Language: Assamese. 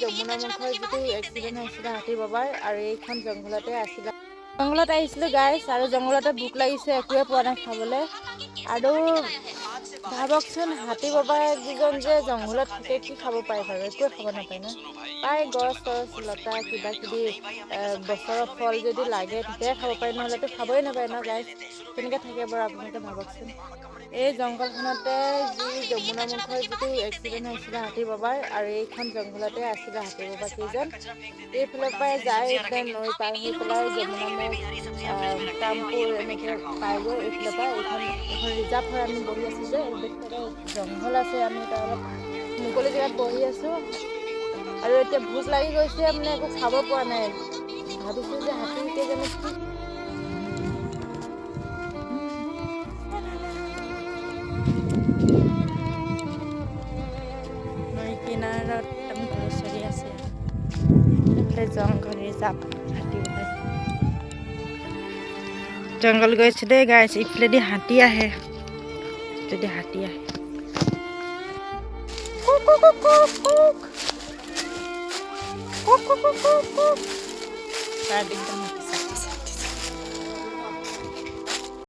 যমুনা মুখৰ যিটো এক্সিডেণ্ট হৈছিলে হাতী বাবাৰ আৰু এইখন জংঘলতে আছিলে। জংঘলত আহিছিলোঁ গাইছ আৰু জংঘলতে ভোক লাগিছে, একোৱে পোৱা নাই খাবলৈ। আৰু ভাবকচোন হাতী বাবাই যিজন যে জংঘলত থাকে কি খাব পাৰে বাৰু, একোৱে খাব নাপায় ন। প্ৰায় গছ চছ লতা কিবা কিবি বছৰৰ ফল যদি লাগে তেতিয়াহে খাব পাৰে, নহ'লেতো খাবই নাপায় ন গাইছ। কেনেকৈ থাকে বাৰু আপোনালোকে ভাবকচোন। এই জংঘলখনতে যি যমুনা মুখৰ যিটো এক্সিডেণ্ট হৈছিলে হাতী বাবাৰ আৰু এইখন জংঘলতে আছিলে হাতী বাবা কেইজন। এইফালৰ পৰাই যায় এইফালে নৈ পাৰ হৈ পেলাই যমুনা মুখ কামপুৰ এনেকৈ পাইগৈ। এইফালৰ পৰা এইখন ৰিজাৰ্ভ হয়, আমি বহি আছোঁ যে জংঘল আছে, আমি এটা অলপ মুকলি জেগাত বহি আছোঁ। আৰু এতিয়া ভোক লাগি গৈছে, মানে একো খাব পৰা নাই। ভাবিছোঁ যে হাতী কেইজনে কি নৈ কিনাৰত একদম ঘৰ চৰি আছে। এইফালে জংঘল ৰিজাৰ্ভ হাতী ওলাই। জংঘল গৈছে দেই গাইছ, ইফালেদি হাতী আহে, যদি হাতী আহে